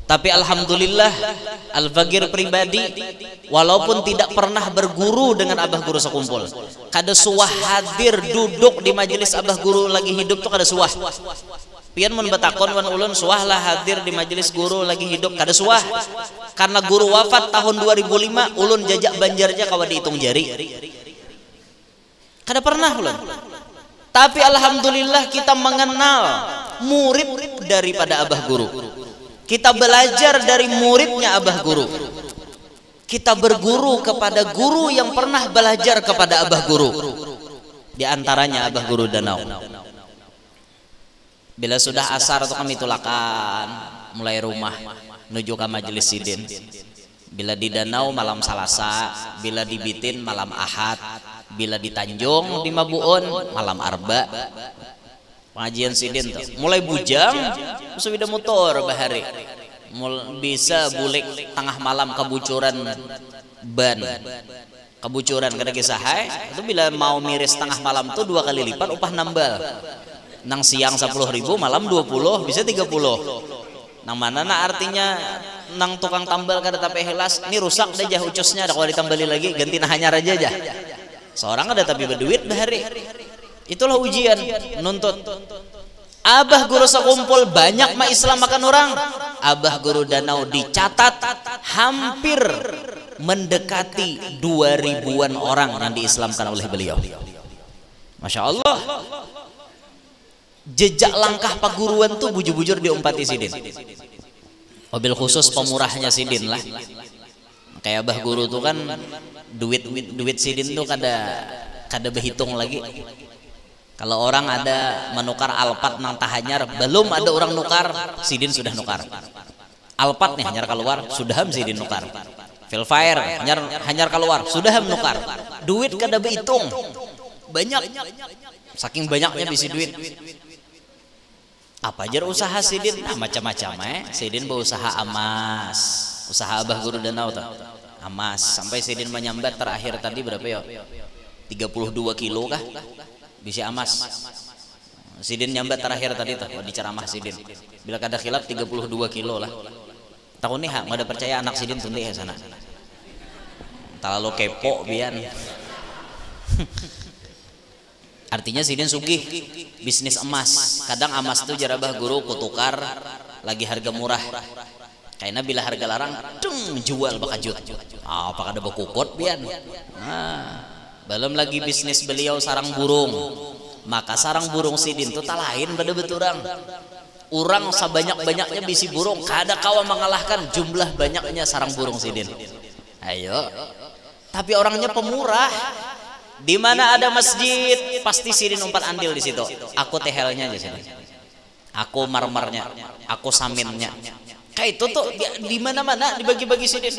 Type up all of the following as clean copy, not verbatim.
Tapi alhamdulillah Al-Faqir pribadi walaupun tidak pernah berguru dengan abah guru sekumpul, kada suah hadir duduk di majelis abah guru lagi hidup tuh kada suah. Pian mun batakon wan ulun suah lah hadir di majelis guru lagi hidup, kada suah. Karena guru wafat tahun 2005, ulun jajak banjarnya kawa dihitung jari. Kada pernah ulun. Tapi alhamdulillah kita mengenal murid daripada abah guru. Kita belajar dari muridnya abah guru. Kita berguru kepada guru yang pernah belajar kepada abah guru. Di antaranya abah guru Danau. Bila sudah asar itu kami tulakan mulai rumah menuju ke majelis sidin. Bila di Danau malam Salasa, bila di Bitin malam Ahad, bila di Tanjung di Mabuun malam Arba. Pengajian sidin tuh mulai bujang sudah motor bahari bisa bulik tengah malam kebucuran ban kebucuran kada kisah itu bila mau miris tengah malam tuh 2 kali lipat upah nambal nang siang 10.000 malam 20 bisa 30 nang mana nah artinya nang tukang tambal kada tapi helas ini rusak deh jah ucusnya ada kalau ditambali lagi ganti nah hanya aja jah seorang ada tapi berduit bahari. Itulah ujian nuntut. Abah guru sekumpul banyak mah Islam makan orang. Abah guru Danau dicatat hampir mendekati 2000-an orang yang diislamkan oleh beliau. Masya Allah. Jejak langkah paguruan tuh bujur-bujur diumpati sidin. Mobil khusus pemurahnya sidin lah. Kayak abah guru tuh kan duit sidin tuh kada berhitung lagi. Kalau orang ada menukar alpat nang tahanyar, belum ada orang nukar, sidin sudah nukar. Alpat nih hanyar keluar, sudah sidin nukar. Filfire hanyar keluar, sudah nukar. Duit kada berhitung, banyak. Saking banyaknya bisi duit. Apa aja usaha sidin? Nah, macam-macam Sidin berusaha amas, usaha abah guru Danau tuh. Amas sampai sidin menyambat terakhir tadi berapa ya? 32 kilo kah? Bisa amas. Sidin nyambat terakhir tadi tuh di ceramah sidin. Bila kada khilaf 32 kilo lah. Tahun ini nggak ada percaya anak sidin tundi ya sana. Terlalu kepo bian. Artinya sidin sugih bisnis emas. Kadang emas tuh jarabah guru kutukar lagi harga murah. Kayaknya bila harga larang, jual bakajut. Apa kada bekukut bian. Nah. Belum lagi bisnis beliau sarang burung. Maka sarang burung sidin itu tak lain pada beturang. Orang sebanyak-banyaknya bisi burung kada kawa mengalahkan jumlah banyaknya sarang burung sidin. Ayo. Tapi orangnya pemurah. Di mana ada masjid pasti sidin umpat andil di situ. Aku tehelnya di sini. Aku marmernya, aku saminnya. Kayak itu tuh di mana-mana dibagi-bagi sidin.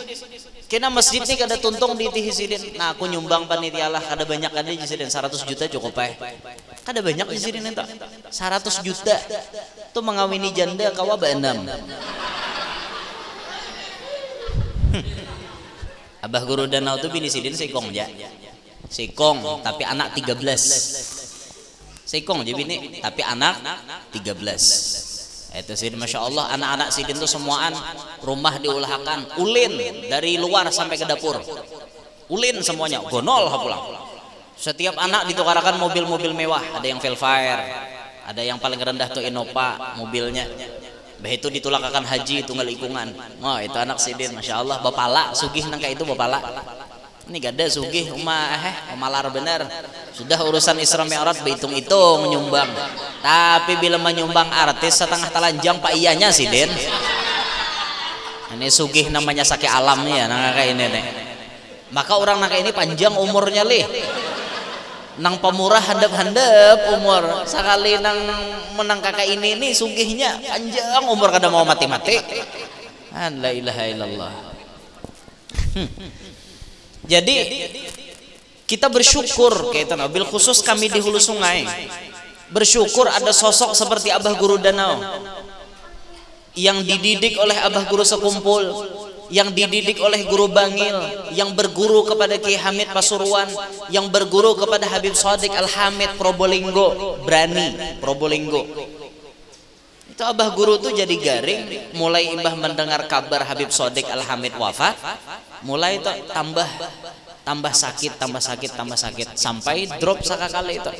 Kena masjid nih kada tuntung di tihi sidin. Nah aku nyumbang panitia lah kada banyak kada di sidin 100 juta cukup kada banyak di sidin itu 100 juta tuh mengawini janda kawa ba-6. Abah guru Danau tuh bini sidin sikong ja. Sikong tapi anak 13. Sikong jadi bini tapi anak 13. Itu sidin Masya Allah anak-anak sidin tuh semuaan rumah diulahkan ulin dari luar sampai ke dapur ulin semuanya gonol pulang. Setiap anak ditukarakan mobil-mobil mewah, ada yang Velfire, ada yang paling rendah tuh Innova mobilnya. Begitu ditulakakan haji tunggal ikungan. Oh itu anak sidin Masya Allah bapala sugih nangka itu bapala. Ini gak ada sugih malar bener. Sudah urusan Isra Mi'raj berhitung-hitung menyumbang. Tapi bila menyumbang artis setengah telanjang pak iyanya sidin. Ini sugih namanya sakit alam nih ya nang kayak ini nih. Maka orang nang kayak ini panjang umurnya lih. Nang pemurah handap-handap umur. Sekali nang menang kakak ini nih sugihnya panjang umur kada mau mati-mati. La ilaha illallah. Jadi kita bersyukur kaitan bil khusus kami di Hulu Sungai bersyukur ada sosok seperti Abah Guru Danau yang dididik oleh Abah Guru Sekumpul, yang dididik oleh Guru Bangil, yang berguru kepada Kiai Hamid Pasuruan, yang berguru kepada Habib Shadiq Al-Hamid Probolinggo, Brani Probolinggo. Itu abah guru tuh jadi garing, mulai imbah mendengar kabar Habib Sodik Al-Hamid wafat, mulai itu tambah sakit sampai drop sakakali itu.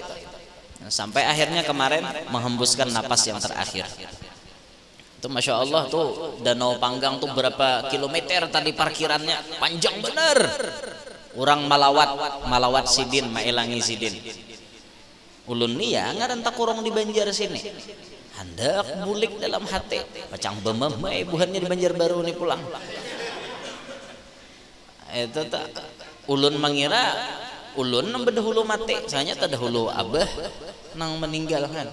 Nah, sampai akhirnya kemarin menghembuskan napas yang terakhir. Itu Masya Allah tuh Danau Panggang tuh berapa kilometer tadi parkirannya, panjang bener. Orang malawat sidin, maelangi sidin. Ulun nih ya ngaran takurong di Banjar sini. Hendak bulik dalam hati, macang bemem buhannya di Banjarbaru nih pulang. Itu tak ulun mengira ulun nambah dahulu mati, saya terdahulu abah nang meninggalkan.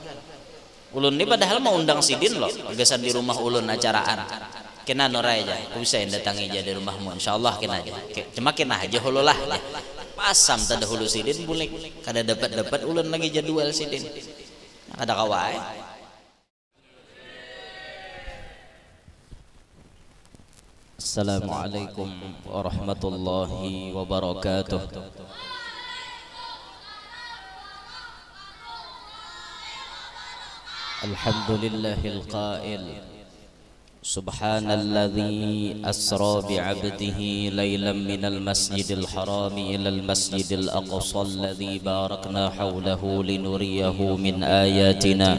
Ulun ini padahal mau undang sidin loh, gesan di rumah ulun acaraan. Kena norai aja, aku bisa datangi aja di rumahmu, insyaallah kena aja. Cuma kena aja hululah ya. Pasam terdahulu sidin bulik, kada dapat ulun lagi jadwal sidin. Ada kawai. Assalamualaikum warahmatullahi wabarakatuh. Alhamdulillahil qail Subhanalladzi asra bi'abdihi laylan minal masjidil harami ilal masjidil aqsa alladzi barakna hawlahu linuriyahu min ayatina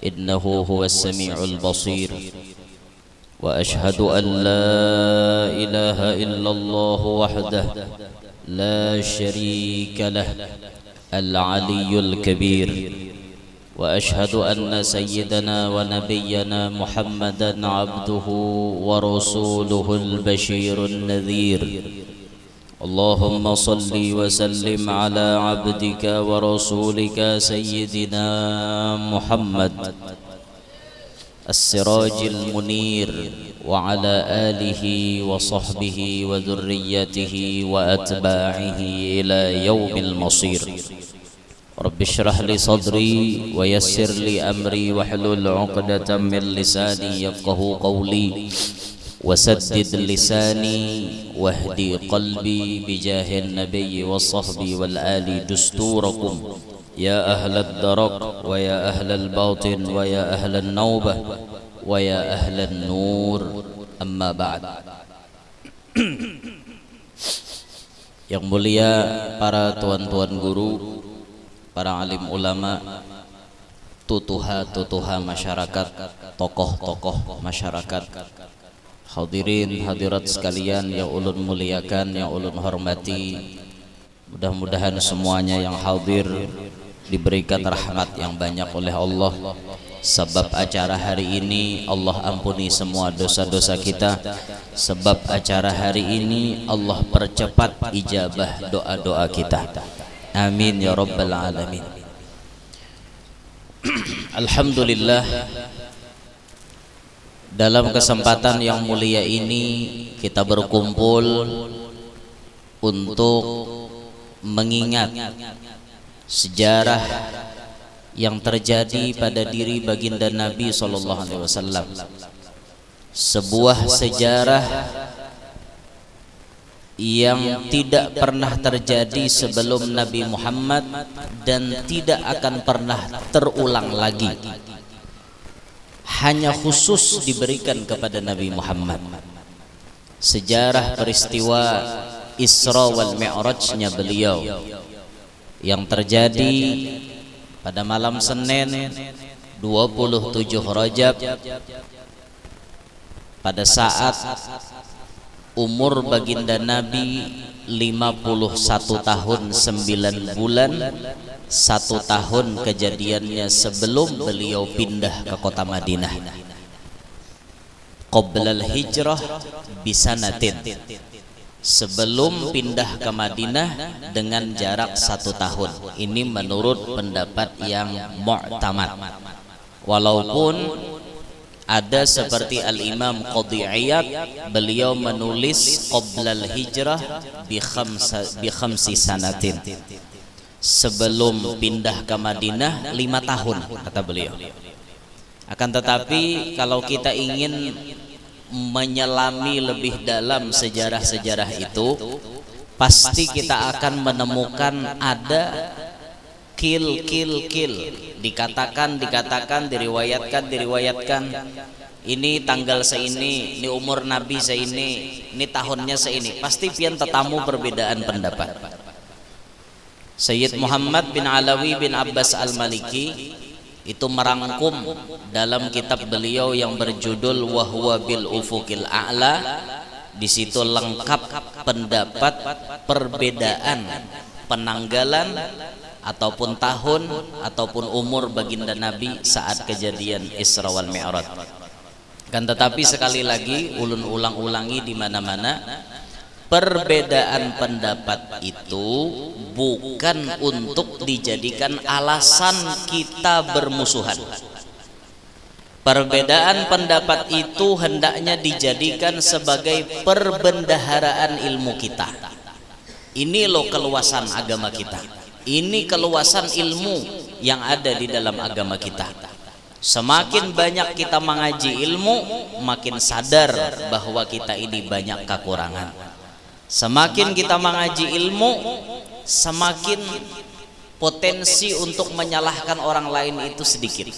innahu huwas sami'ul basir. وأشهد أن لا إله إلا الله وحده لا شريك له العلي الكبير وأشهد أن سيدنا ونبينا محمدا عبده ورسوله البشير النذير اللهم صل وسلم على عبدك ورسولك سيدنا محمد السراج المنير وعلى آله وصحبه وذريته وأتباعه إلى يوم المصير. رب اشرح لي صدري ويسر لي أمري واحلل عقدة من لساني يفقه قولي وسدد لساني واهدي قلبي بجاه النبي والصحب والآل دستوركم يا أهل الدرك ويا أهل الباطن ويا أهل النوبة ويا أهل النور أما بعد. Yang mulia para tuan-tuan guru, para alim ulama, tutuha masyarakat, tokoh-tokoh masyarakat, hadirin hadirat sekalian yang ulun muliakan, yang ulun hormati, mudah-mudahan semuanya yang hadir diberikan rahmat yang banyak oleh Allah. Sebab acara hari ini Allah ampuni semua dosa-dosa kita. Sebab acara hari ini Allah percepat ijabah doa-doa kita. Amin ya rabbal alamin. Alhamdulillah, dalam kesempatan yang mulia ini kita berkumpul untuk mengingat sejarah yang terjadi pada diri baginda Nabi SAW. Sebuah sejarah yang tidak pernah terjadi sebelum Nabi Muhammad dan tidak akan pernah terulang lagi, hanya khusus diberikan kepada Nabi Muhammad. Sejarah peristiwa Isra wal Mi'rajnya beliau yang terjadi pada malam Senin 27 Rajab, pada saat umur baginda Nabi 51 tahun 9 bulan, 1 tahun kejadiannya sebelum beliau pindah ke kota Madinah. Qoblal hijrah bisanatin, sebelum pindah ke Madinah dengan jarak 1 tahun. Ini menurut pendapat yang mu'tamad. Walaupun ada seperti Al-Imam Qadhi Iyad, beliau menulis qoblal hijrah bi khamsi sanatin, sebelum pindah ke Madinah 5 tahun kata beliau. Akan tetapi kalau kita ingin menyelami lebih dalam sejarah-sejarah itu, pasti kita akan menemukan ada kil dikatakan, diriwayatkan, ini tanggal seini, ini umur Nabi seini, ini tahunnya seini, pasti pian tetamu perbedaan pendapat. Sayyid Muhammad bin Alawi bin Abbas Al-Maliki itu merangkum dalam kitab beliau yang berjudul Wahwa bil Ufuqil A'la. Di situ lengkap pendapat perbedaan penanggalan ataupun tahun ataupun umur baginda Nabi saat kejadian Isra wal Mi'raj. Kan tetapi sekali lagi ulun ulang-ulangi di mana-mana, perbedaan pendapat itu bukan untuk dijadikan alasan kita bermusuhan. Perbedaan pendapat itu hendaknya dijadikan sebagai perbendaharaan ilmu kita. Ini loh keluasan agama kita. Ini keluasan ilmu yang ada di dalam agama kita. Semakin banyak kita mengaji ilmu, makin sadar bahwa kita ini banyak kekurangan. Semakin kita mengaji ilmu, semakin potensi untuk menyalahkan orang lain itu sedikit.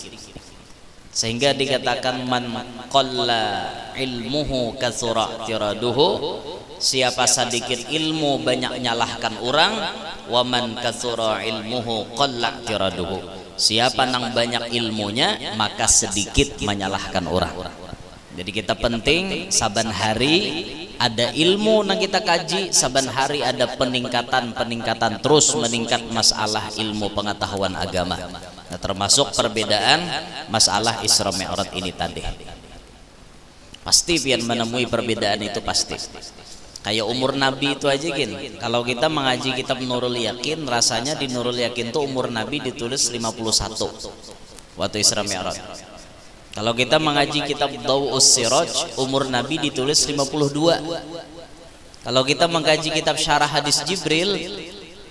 Sehingga dikatakan man qalla ilmuhu katsura tiraduhu, siapa sedikit ilmu banyak nyalahkan orang, wa man katsura ilmuhu qalla tiraduhu, siapa nang banyak ilmunya maka sedikit menyalahkan orang. Jadi kita penting saban hari ada ilmu nang kita kaji, saban hari ada peningkatan terus meningkat masalah ilmu pengetahuan agama. Nah, termasuk perbedaan masalah Isra Mi'raj ini tadi. Pasti pian menemui perbedaan itu pasti. Kayak umur Nabi itu aja gin. Kalau kita mengaji kitab Nurul Yakin, rasanya di Nurul Yakin tuh umur Nabi ditulis 51 waktu Isra Mi'raj. Kalau kita mengaji kitab Daw'us Siraj, umur Nabi ditulis 52. Kalau kita mengkaji kitab Syarah Hadis Jibril,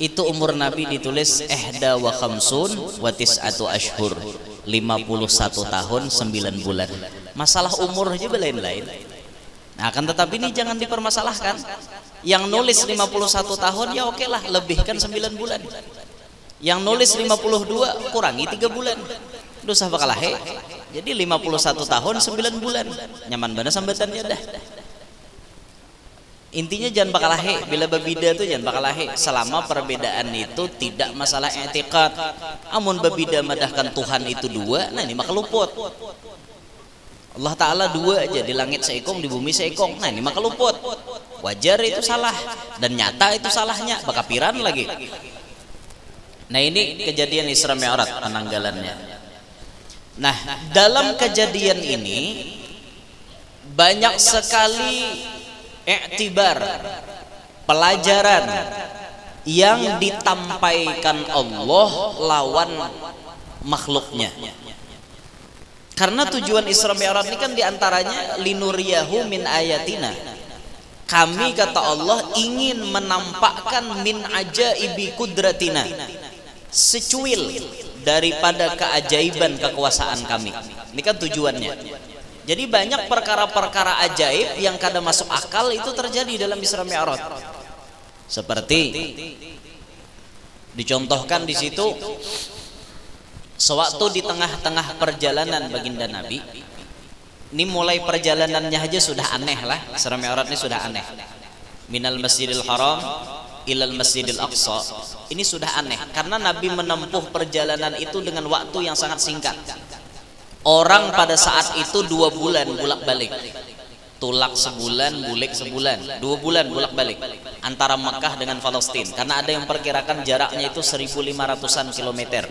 itu umur Nabi ditulis ihda wa khamsun wa tis'atu ashhur, 51 tahun 9 bulan. Masalah umur aja lain-lain. Nah, akan tetapi ini jangan dipermasalahkan. Yang nulis 51 tahun ya oke lah, lebihkan 9 bulan. Yang nulis 52 kurangi 3 bulan. Dosa bakalah he. Jadi 51 tahun 9 bulan. Nyaman bener sambatannya dah. Intinya jangan bakalahe, bila berbeda itu jangan bakalahe selama perbedaan itu tidak masalah i'tiqad. Amun berbeda madahkan Tuhan itu dua, nah ini maka luput. Allah Ta'ala dua aja, di langit seikong, di bumi seikong, nah ini maka luput. Wajar itu salah dan nyata itu salahnya, bakapiran lagi. Nah ini kejadian Isra Mi'raj penanggalannya. Nah dalam kejadian ini banyak sekali i'tibar, pelajaran yang ditampaikan Allah lawan makhluknya. Karena tujuan Isra Mi'raj ini kan diantaranya linuriyahu min ayatina. Kami kata Allah ingin menampakkan min ajaibi kudratina, secuil daripada keajaiban kekuasaan kami. Ini kan tujuannya. Jadi banyak perkara-perkara ajaib yang kadang masuk akal itu terjadi dalam Isra Mi'raj. Seperti dicontohkan di situ, sewaktu di tengah-tengah perjalanan baginda Nabi, ini mulai perjalanannya aja sudah aneh lah. Isra Mi'raj ini sudah aneh. Minal Masjidil Haram ilal Masjidil Aqsa. Ini sudah aneh karena Nabi menempuh perjalanan itu dengan waktu yang sangat singkat. Orang pada saat itu 2 bulan bolak-balik, tulak sebulan, bulik sebulan, 2 bulan bolak-balik antara Mekah dengan Palestina. Karena ada yang perkirakan jaraknya itu 1.500-an kilometer,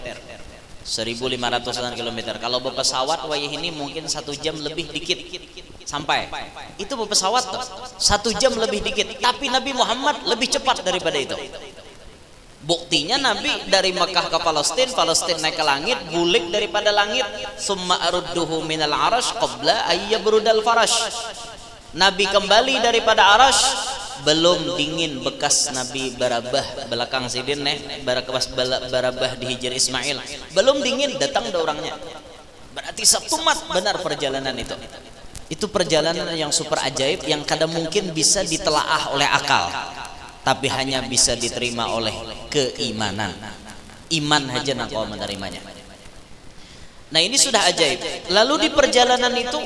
1.500-an kilometer. Kalau berpesawat wayah ini mungkin 1 jam lebih dikit sampai. Itu berpesawat tuh 1 jam lebih dikit, tapi Nabi Muhammad lebih cepat daripada itu. Buktinya Nabi dari Mekah ke Palestina, Palestina naik ke langit, bulik daripada langit, summa arudduhu minal arash qabla ayyabrudal farash. Nabi kembali daripada arash, belum dingin bekas Nabi barabah belakang sidin bekas barabah di Hijr Ismail, belum dingin datang ada orangnya. Berarti setumat benar perjalanan itu. Itu perjalanan yang super ajaib yang kadang mungkin bisa ditelaah oleh akal, tapi hanya bisa diterima oleh keimanan. Iman aja nak kau menerimanya. Nah ini sudah ajaib. Lalu di perjalanan itu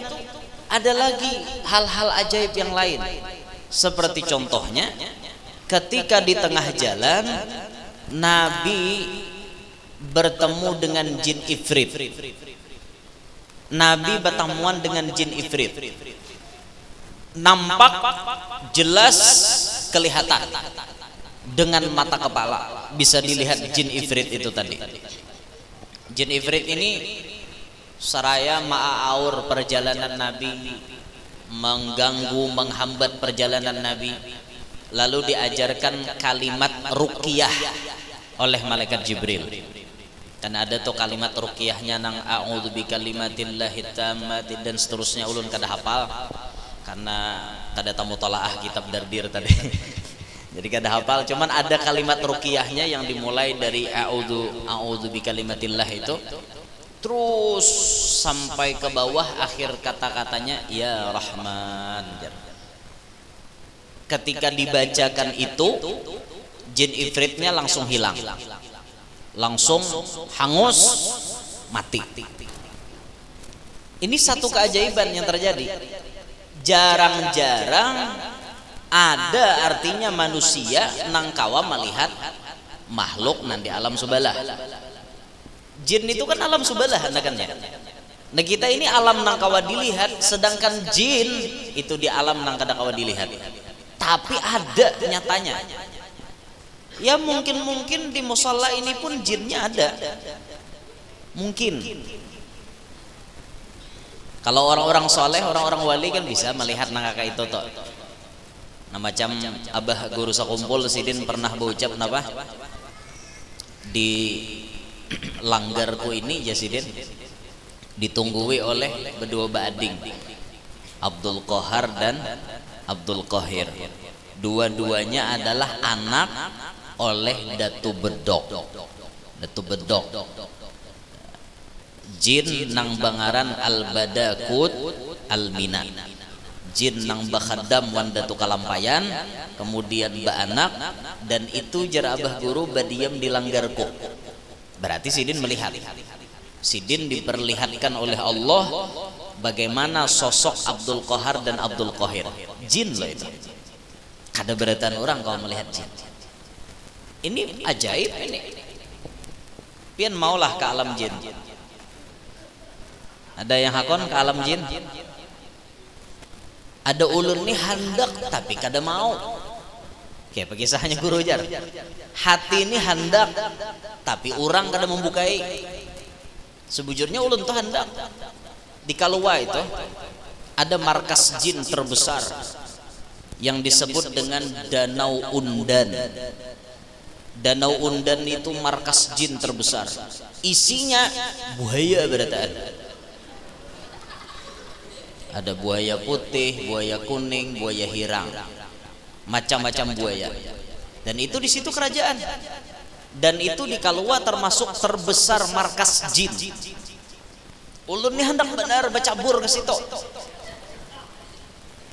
ada lagi hal-hal ajaib yang lain. Seperti contohnya ketika di tengah jalan Nabi bertemu dengan jin ifrit. Nabi bertemuan dengan jin ifrit. Nampak jelas kelihatan dengan mata kepala, bisa dilihat jin ifrit itu tadi. Jin ifrit ini seraya ma'aur perjalanan Nabi, mengganggu, menghambat perjalanan Nabi. Lalu diajarkan kalimat ruqyah oleh malaikat Jibril. Dan ada tuh kalimat ruqyahnya nang a'udzu bikalimatillahi tammati dan seterusnya, ulun kada hafal karena tada tamu tolaah kitab dardir tadi. Jadi kada hafal, cuman ada kalimat ruqyahnya yang dimulai dari a'udzu bikalimatillah itu terus sampai ke bawah akhir kata-katanya ya Rahman. Ketika dibacakan itu jin ifritnya langsung hilang, langsung hangus, mati. Ini satu keajaiban yang terjadi. Jarang-jarang ada artinya manusia nangkawa melihat makhluk nanti alam subalah. Jin itu kan alam subalah anakannya. Nah kita ini alam nangkawa dilihat, sedangkan jin itu di alam nangkadawa dilihat. Tapi ada nyatanya. Ya mungkin di musalla ini pun jinnya ada. Mungkin. Kalau orang-orang soleh, orang-orang wali kan bisa melihat nangka itu toh. Nah macam abah guru sakumpul sidin pernah berucap napa di langgarku ini ya sidin ditunggui oleh berdua bading, Abdul Qahar dan Abdul Qahir. Dua-duanya adalah anak oleh Datu Bedok. Datu Bedok jin nang bangaran Al-Badakut Al-Mina, jin nang bakhaddam wan Datu Kalampayan, kemudian baanak, dan itu jar abah guru badiam di langgarku. Berarti sidin melihat, sidin diperlihatkan oleh Allah bagaimana sosok Abdul Qahar dan Abdul Qahir. Jin loh itu. Kada beratan orang kalau melihat jin. Ini ajaib ini. Pian maulah ke alam jin. Ada yang hakon ke alam jin? Ada ulun nih hendak tapi kada mau. Kayak kisahnya guru jar. Hati ini hendak tapi orang kada membukai. Sebujurnya ulun tuh hendak. Di Kalua itu ada markas jin terbesar yang disebut dengan Danau Undan. Danau Undan itu markas jin terbesar. Isinya buaya berataan. Ada buaya putih, buaya kuning, buaya hirang, macam-macam buaya. Dan itu di situ kerajaan. Dan itu di Kalua termasuk terbesar markas jin. Ulun ini hendak benar bacabur ke situ.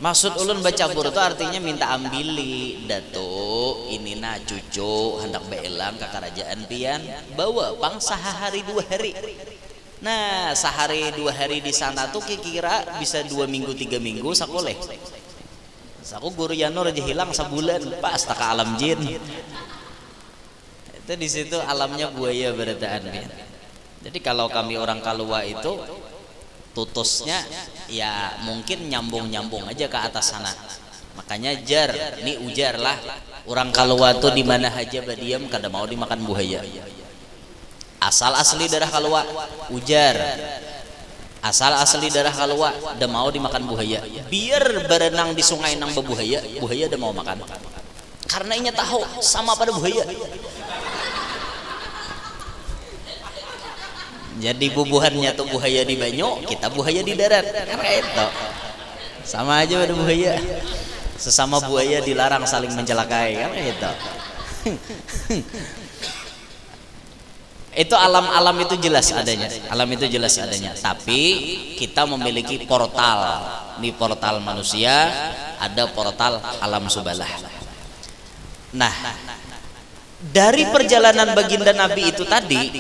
Maksud ulun bacabur itu artinya minta ambili Datuk ini na cucu hendak beelang ke kerajaan pian, bawa pang sehari 2 hari. Nah sehari 2 hari di sana tuh kira bisa 2 minggu 3 minggu sakoleh. Saku guru Yanur aja hilang sebulan pas tak ke alam jin. Itu di situ alamnya buaya berataan pian. Jadi kalau kami orang Kalua itu tutusnya ya mungkin nyambung aja ke atas sana. Makanya jar, ini ujar lah orang Kalua tuh di mana aja badiam kada mau dimakan buaya. Asal asli darah Kalua ujar. Asal asli darah Kalua dah mau dimakan buaya. Biar berenang di sungai nang bebuaya, buaya dah mau makan. Karena inya tahu sama pada buaya. Jadi bubuhannya tuh buaya di banyu, kita buaya di darat. Kayak itu. Sama aja pada buaya. Sesama buaya dilarang saling mencelakai, kan gitu. Itu alam-alam itu jelas adanya. Alam itu jelas adanya. Tapi kita memiliki portal. Di portal manusia ada portal alam subalah. Nah, dari perjalanan baginda Nabi itu tadi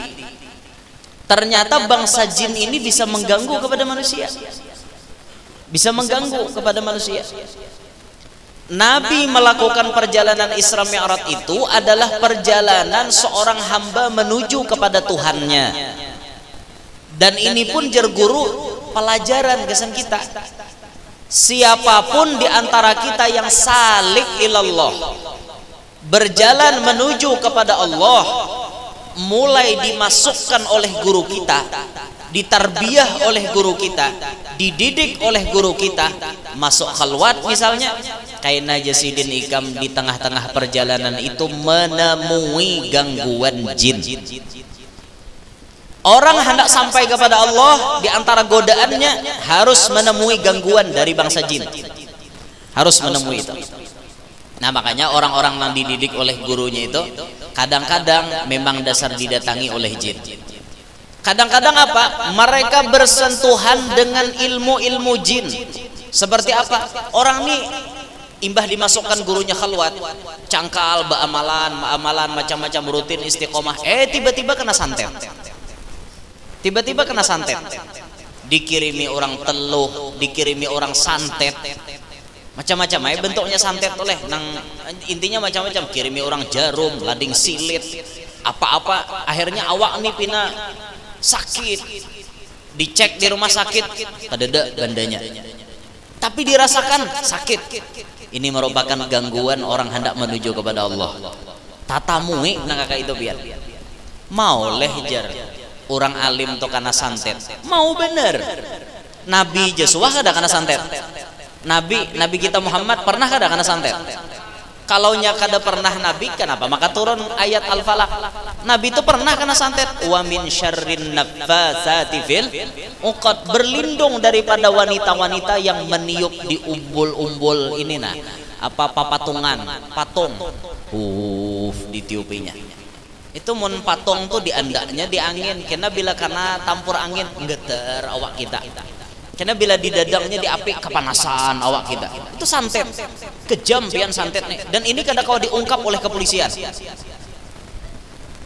Ternyata bangsa jin ini bisa mengganggu kepada manusia, bisa mengganggu kepada manusia. Nabi melakukan perjalanan Isra Mi'raj itu adalah perjalanan seorang hamba menuju kepada Tuhannya. Dan ini pun jerguru pelajaran kesan kita. Siapapun di antara kita yang salik ilallah, berjalan menuju kepada Allah, mulai dimasukkan oleh guru kita, ditarbiyah oleh guru kita, dididik oleh guru kita, masuk khalwat misalnya, kayak Najasidin Ikam di tengah-tengah perjalanan itu menemui gangguan jin. Orang hendak sampai kepada Allah, di antara godaannya harus menemui gangguan dari bangsa jin, harus menemui itu. Nah makanya orang-orang yang dididik oleh gurunya itu kadang-kadang memang dasar didatangi oleh jin. Kadang-kadang apa? Mereka bersentuhan dengan ilmu-ilmu jin. Seperti apa? Orang nih imbah dimasukkan gurunya khalwat, cangkal, amalan macam-macam rutin istiqomah, tiba-tiba kena santet. Tiba-tiba kena santet. Dikirimi orang teluh, dikirimi orang santet. Macam-macam bentuknya santet oleh intinya macam-macam, kirimi orang jarum, lading silit, apa-apa, akhirnya awak nih pina sakit, dicek di rumah sakit kadeda gandanya, tapi dirasakan sakit. Ini merupakan gangguan orang hendak menuju kepada Allah. Tatamui nang kakak itu biar mau lehjar orang alim to kana santet, mau bener. Nabi Joshua kada kana santet, Nabi kita Muhammad pernah kada kana santet? Kalau nya kada pernah Nabi, kenapa maka turun ayat Al-Falaq? Nabi itu pernah kena santet. Wa min syarrin naffatsati fil uqad, berlindung daripada wanita-wanita yang meniup di umbul-umbul ini patungan, patung. Ditiupinya. Itu mun patung tuh diandaknya di angin, karena bila karena tampur angin geter awak kita. Karena bila di dadangnya diapik kepanasan awak kita. Itu santet. Kejam pian santet nih. Dan ini kadang kau diungkap oleh kepolisian.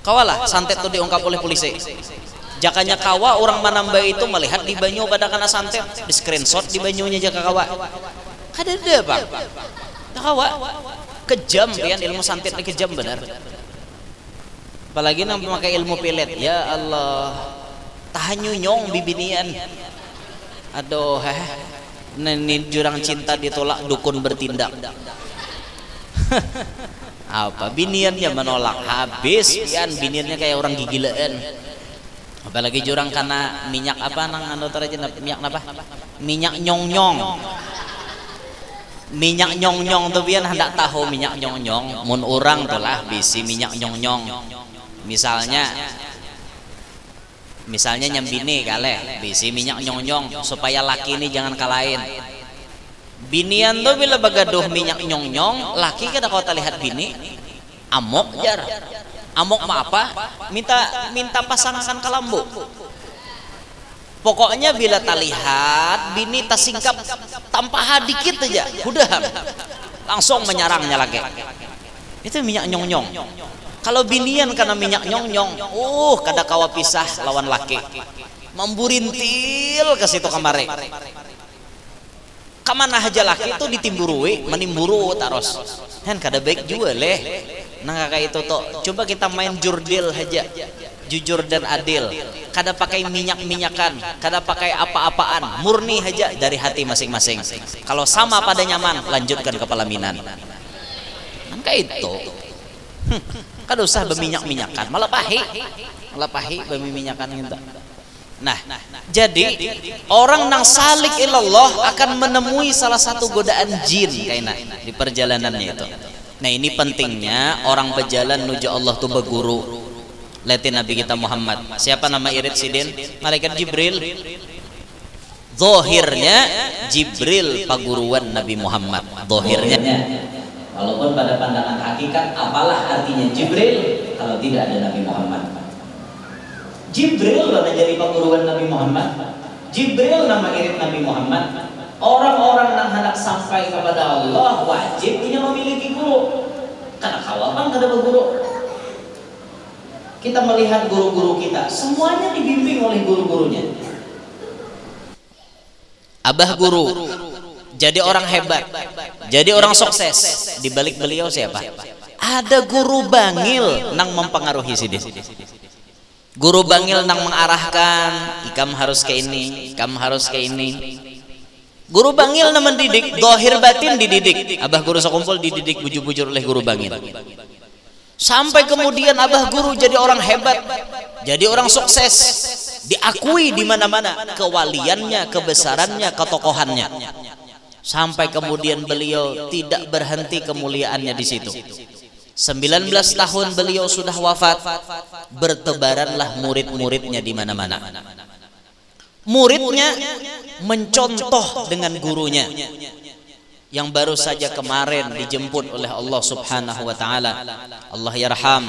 Kawalah santet itu diungkap oleh polisi. Jakanya kawa orang Manambay itu melihat di banyu pada kena santet, di screenshot di banyunya jaka kawa. Kadada bang. Kawa kejam pian ilmu santet ini kejam benar. Apalagi nang memakai ilmu pelet. Ya Allah. Tahanyunyong bibinian. Aduh, ini jurang cinta ditolak, dukun bertindak. Apa biniannya menolak, habis kan biniannya kayak orang gigilaan. Apalagi jurang karena minyak apa nang anu teraja minyak apa? Minyak nyong-nyong. Minyak nyong-nyong tuh biar hendak tahu minyak nyong-nyong. Mun orang tuh lah bisi minyak nyong-nyong. Misalnya nyambini kale bisi minyak nyong-nyong supaya laki ini jangan kalahin. Binian tuh bila bagaduh minyak nyong-nyong, laki kada kau terlihat bini amok jar. Amok mah apa? Minta pasangan kalambu. Pokoknya bila terlihat bini tasingkap tanpa dikit aja, udah langsung menyerangnya lagi. Itu minyak nyong-nyong. Kalau binian karena minyak nyong-nyong, kada kawa pisah lawan laki. Memburintil ke situ kamare. Kamana aja laki itu ditimburui, menimburu taros. Kan kada baik juga leh. Nah kayak itu toh. Coba kita main jurdil aja. Jujur dan adil. Kada pakai minyak-minyakan, kada pakai apa-apaan, murni aja dari hati masing-masing. Kalau sama pada nyaman, lanjutkan ke pelaminan. Kan kayak itu. Kada usah berminyak-minyakan, malah pahi berminyakan gitu. Nah, jadi orang nang salik ilallah akan menemui salah satu godaan jin kaina di perjalanannya itu. Nah, ini pentingnya orang berjalan menuju Allah tuh berguru. Lihatin Nabi kita Muhammad. Siapa nama irit sidin? Malaikat Jibril. Zahirnya Jibril paguruan Nabi Muhammad. Zahirnya. Walaupun pada pandangan hakikat, apalah artinya Jibril kalau tidak ada Nabi Muhammad? Jibril mana jadi paguruan Nabi Muhammad? Jibril nama irit Nabi Muhammad. Orang-orang yang hendak sampai kepada Allah wajib punya memiliki guru. Karena kawapan kada berguru. kita melihat guru-guru kita, semuanya dibimbing oleh guru-gurunya. Abah guru jadi orang hebat, jadi orang sukses. Di balik beliau siapa? Ada guru bangil nang mempengaruhi sidin. Guru bangil nang mengarahkan, ikam harus ke ini, ikam harus ke ini. Guru bangil nang mendidik, dohir batin dididik. Abah guru sekumpul dididik bujur-bujur oleh guru bangil. Sampai kemudian abah guru jadi orang hebat, jadi orang sukses, diakui di mana-mana kewaliannya, kebesarannya, ketokohannya. Sampai kemudian beliau tidak berhenti kemuliaannya di situ. 19 tahun beliau sudah wafat, bertebaranlah murid-muridnya di mana-mana. Muridnya mencontoh dengan gurunya yang baru saja kemarin dijemput oleh Allah Subhanahu wa taala. Allah yarham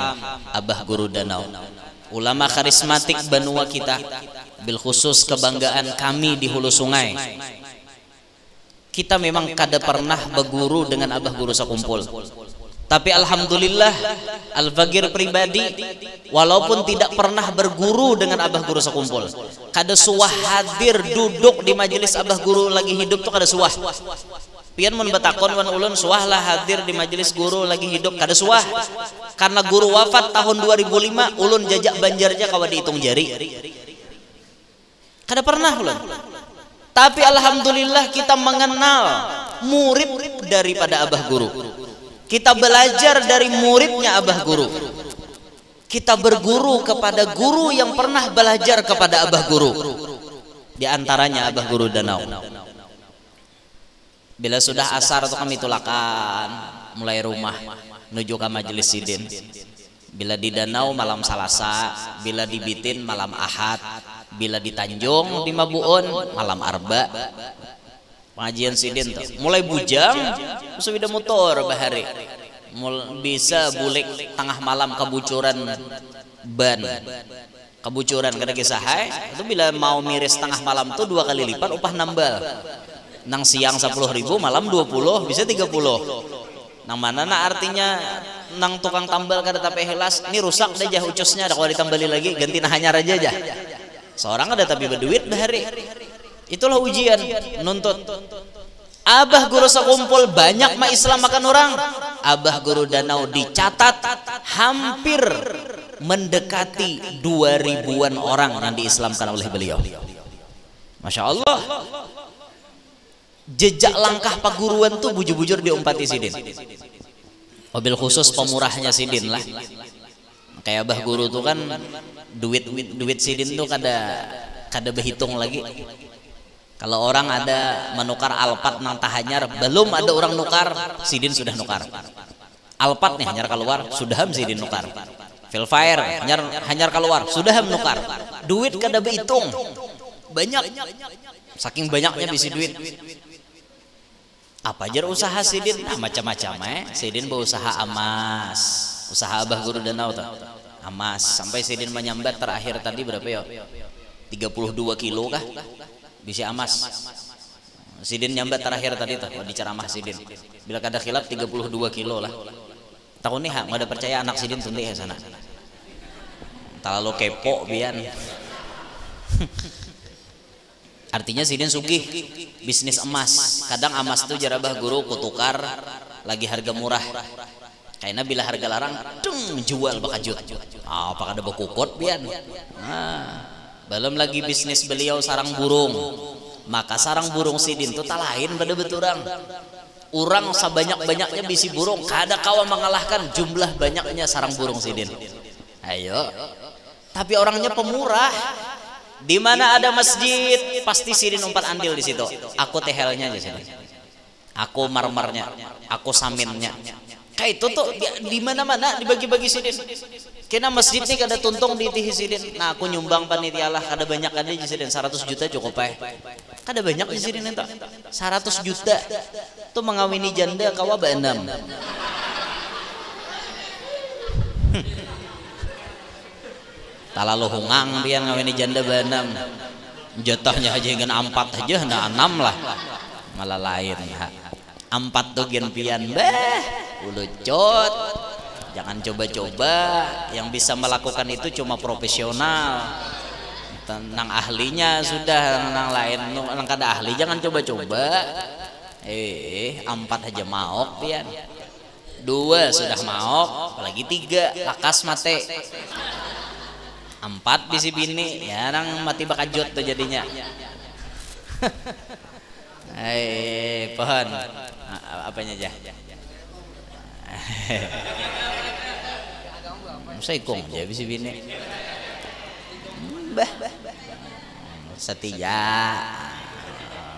Abah Guru Danau, ulama karismatik benua kita, bil khusus kebanggaan kami di Hulu Sungai. Kita memang kada pernah berguru dengan Abah Guru sekumpul, tapi alhamdulillah Al-Fagir pribadi walaupun tidak pernah berguru dengan Abah Guru sekumpul, kada suah hadir duduk di majelis Abah Guru lagi hidup tuh kada suah. Pian mun betakon wan ulun suah lah hadir di majelis guru lagi hidup, kada suah. Karena guru wafat tahun 2005, ulun jajak banjarnya kawa dihitung jari. Kada pernah ulun. Tapi alhamdulillah kita mengenal murid daripada Abah Guru. Kita belajar dari muridnya Abah Guru. Kita berguru kepada guru yang pernah belajar kepada Abah Guru. Di antaranya Abah Guru Danau. Bila sudah asar itu kami tulakan mulai rumah menuju ke majelis sidin. Bila di Danau malam Salasa, bila di Bitin malam Ahad, bila di Tanjung di Mabuun malam Arba. Pengajian sidin tuh mulai bujang sudah motor bahari. Bisa bulik tengah malam kebucuran ban. Kebucuran kada kisah itu bila mau miris tengah malam tuh 2 kali lipat upah nambal. Nang siang 10.000, malam 20, bisa 30. Nang mana na artinya nang tukang tambal kada tapi helas, ini rusak deh jah ucusnya, ada kalau ditambali lagi ganti nah hanyar aja jah. Seorang ada tapi berduit bahari. Itulah ujian nuntut. Abah Guru sekumpul banyak mah Islam makan orang. Abah Guru Danau dicatat hampir mendekati 2000-an orang yang diislamkan oleh beliau. Masya Allah. Jejak langkah paguruan tuh bujur-bujur diumpati sidin. Mobil khusus pemurahnya sidin lah. Kayak Abah Guru tuh kan duit sidin tuh kada berhitung lagi. Kalau orang ada menukar alpat nang tahanyar, belum ada orang nukar, sidin sudah nukar. Alpat nih hanyar keluar, sudah sidin nukar. Filfire hanyar keluar, sudah nukar. Duit kada berhitung. Banyak. Saking banyaknya bisi duit. Apa aja usaha sidin? Nah, macam-macam sidin berusaha emas. Usaha Abah Guru Danau tuh. Emas sampai sidin menyambat terakhir tadi berapa ya? 32 kilo kah? Bisa emas. Sidin nyambat terakhir tadi tuh di ceramah sidin. Bila kada khilaf 32 kilo lah. Tahun nih nggak ada percaya anak sidin tundi ya sana. Terlalu kepo bian. Artinya sidin sugih bisnis emas. Kadang emas tuh jar Abah Guru kutukar lagi harga murah. Kayaknya bila harga larang, jual bakajut. Apa kada bekukut bian. Nah, belum lagi bisnis beliau sarang burung. Maka sarang burung sidin tuh tak lain pada beturang. Orang sebanyak-banyaknya bisi burung, kada kawa mengalahkan jumlah banyaknya sarang burung sidin. Ayo. Tapi orangnya pemurah. Di mana ada masjid pasti sidin umpat andil di situ. Aku tehelnya di sini. Aku marmernya, aku saminnya. Kayak itu tuh di mana-mana dibagi-bagi sidin. Kena masjid nih kada tuntung di tihi sidin. Nah aku nyumbang panitia lah kada banyak ada di sidin 100 juta cukup kada banyak di sidin itu. 100 juta tuh mengawini janda kawa ba-6. Talalu hungang dia ngawini janda ba-6. Jatahnya aja gen 4 aja nah 6 lah. Malah lain ha. 4 tuh gen pian beh ulucut. jangan coba-coba. Yang bisa melakukan itu cuma profesional, tenang ahlinya sudah, tenang lain nang kada ahli jangan coba-coba. 4 aja maok pian, 2 sudah maok, apalagi 3 lakas mate, 4 bisi bini ya nang mati bakajut tuh jadinya. Pohon apanya aja Saikong aja bisi bini setia,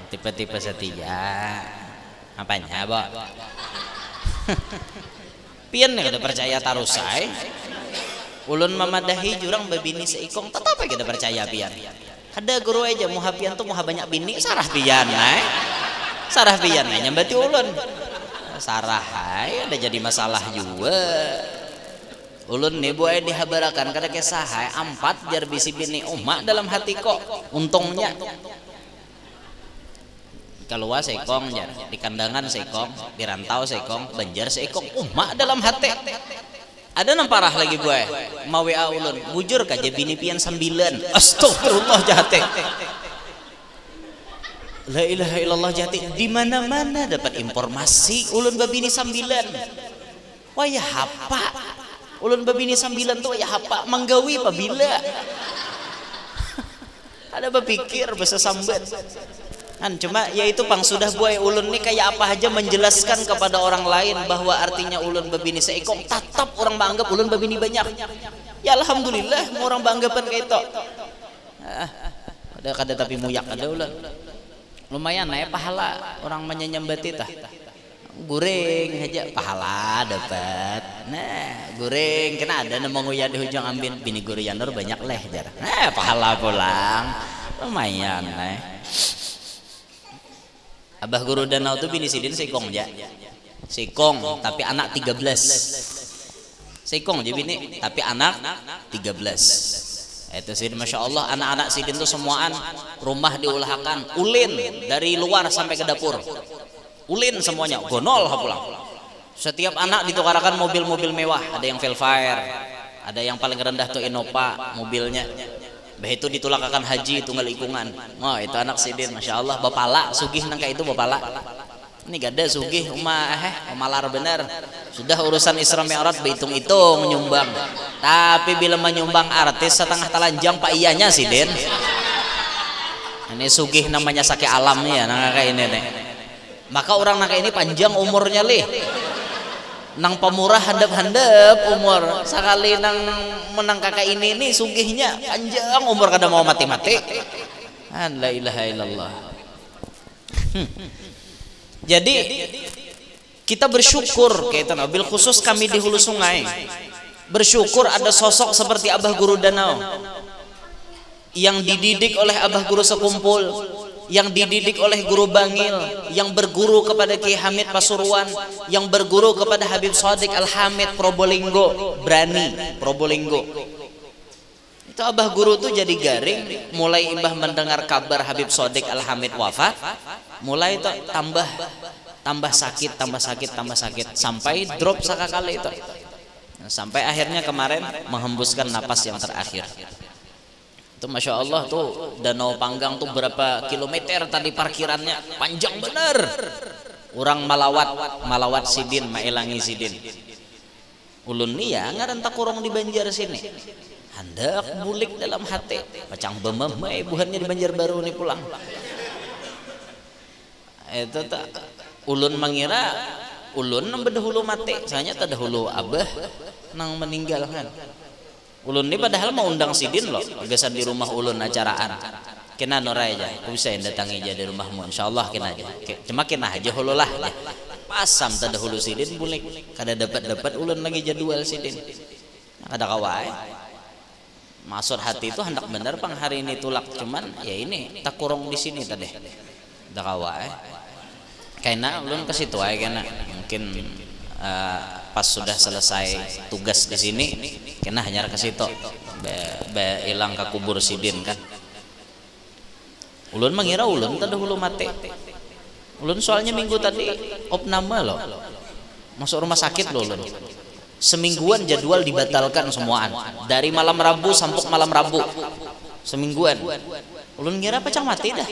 tipe-tipe setia apanya Bo? Pian kita percaya tarusai ulun mamadahi jurang babini seikong tetap kita percaya pian. Ada guru aja muha pian tuh muha banyak bini sarah pian sarah pian nyambati ulun sarah ada jadi masalah juga. Ulun nih buaya dihabarakan kada kisah 4 jar bisi bini umak dalam hati kok untungnya keluar seikong jar di kandangan seikong, di rantau seikong, banjar seikong umak dalam hati. Ada nang parah lagi gue mau wa ulun mujur kaja bini pian 9. Astagfirullah jate. La ilaha illallah jate. Di mana-mana dapat informasi ulun babini 9. Waya hapa ulun babini 9 tuh waya hapa manggawi pabila. Ada berpikir bahasa sambat kan cuma yaitu pang sudah buai ulun nih kayak apa aja menjelaskan kepada orang lain bahwa artinya ulun babini seikong tetap orang banggap ulun babini banyak. Ya alhamdulillah orang banggapan kayak itu. Ada kada tapi muyak ada ulun lumayan naik pahala orang menyembati tah guring aja pahala dapat. Nah guring kena ada nama nguyah di hujung ambin bini guru yanur banyak leh jar. Pahala pulang lumayan Abah Guru Danau tuh bini sidin seikong aja seikong tapi anak 13 seikong aja bini tapi anak 13 itu sih masya Allah anak-anak sidin tuh semuaan rumah diulahkan ulin dari luar sampai ke dapur ulin semuanya gonol pulang. Setiap anak ditukarakan mobil-mobil mewah, ada yang Velfire, ada yang paling rendah tuh Innova mobilnya. Begitu ditulakakan haji tunggal ikungan. Oh itu anak sidin masya Allah bapala sugih nangka itu bapala. Ini gak ada sugih malar bener. Sudah urusan Isra Mi'raj berhitung-hitung menyumbang. Tapi bila menyumbang artis setengah telanjang pak iyanya sidin. Ini sugih namanya sakit alam nih ya nangka ini nih. Maka orang nangka ini panjang umurnya lih. Nang pemurah handap-handap umur sekali nang menang kakak ini nih sugihnya panjang umur kada mau mati-mati. La ilaha illallah. Jadi kita bersyukur kaitan bil khusus kami di Hulu Sungai bersyukur ada sosok seperti Abah Guru Danau yang dididik oleh Abah Guru Sekumpul, yang dididik oleh Guru Bangil, yang berguru kepada Kiai Hamid Pasuruan, yang berguru kepada Habib Shadiq Al-Hamid Probolinggo, Brani Probolinggo. Itu Abah Guru tuh jadi garing mulai imbah mendengar kabar Habib Shadiq Al-Hamid wafat, mulai itu tambah sakit sampai drop sakakali itu. Sampai akhirnya kemarin menghembuskan napas yang terakhir. Itu masya Allah tuh Danau Panggang tuh berapa kilometer tadi parkirannya panjang bener. Orang malawat sidin maelangi sidin. Ulun nih ya ngaran takurong di Banjar sini. Hendak bulik dalam hati. Pacang bemem buhannya di Banjarbaru nih pulang. Itu tak ulun mengira ulun nang bedahulu mati. Soalnya terdahulu abah nang meninggalkan. Ulun ini padahal mau undang sidin loh, gesan di rumah ulun acaraan. Kena norai aja, aku bisa datangi aja di rumahmu, insyaallah kena aja. Cuma kena aja hululah ya. Pasam tada hulu sidin bulik, kada dapat ulun lagi jadwal sidin. Kada kawai. Maksud hati itu hendak bener pang hari ini tulak, cuman ya ini tak kurang di sini tadi. Kada kawai. Karena ulun ke situ aja kena mungkin pas sudah selesai tugas di sini kena hanya ke situ hilang ke kubur sidin kan. Ulun mengira ulun tadi hulu mati. Ulun soalnya minggu tadi opname loh masuk rumah sakit loh ulun semingguan jadwal dibatalkan semuaan, dari malam Rabu sampai malam Rabu semingguan. Ulun kira pacang mati dah,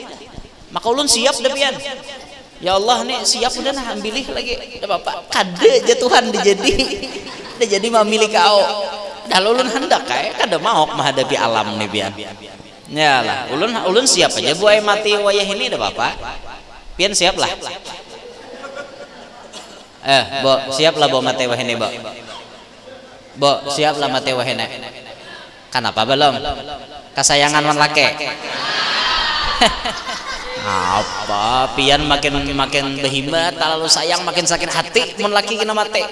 maka ulun siap dah pian. Ya Allah nih siap udah nah ambilih lagi dah bapak kade aja Tuhan jadi memilih kau dah ulun hendak kayak kada mau menghadapi alam nih pian. Ya lah ulun siap aja buai mati wayah ini dah bapak pian siap lah. Bo siap lah bo mati wayah ini bo siap lah mati wayah ini. Kenapa belum? Kesayangan man laki. Apa pian makin behimat terlalu sayang makin sakit hati mun laki kena mati.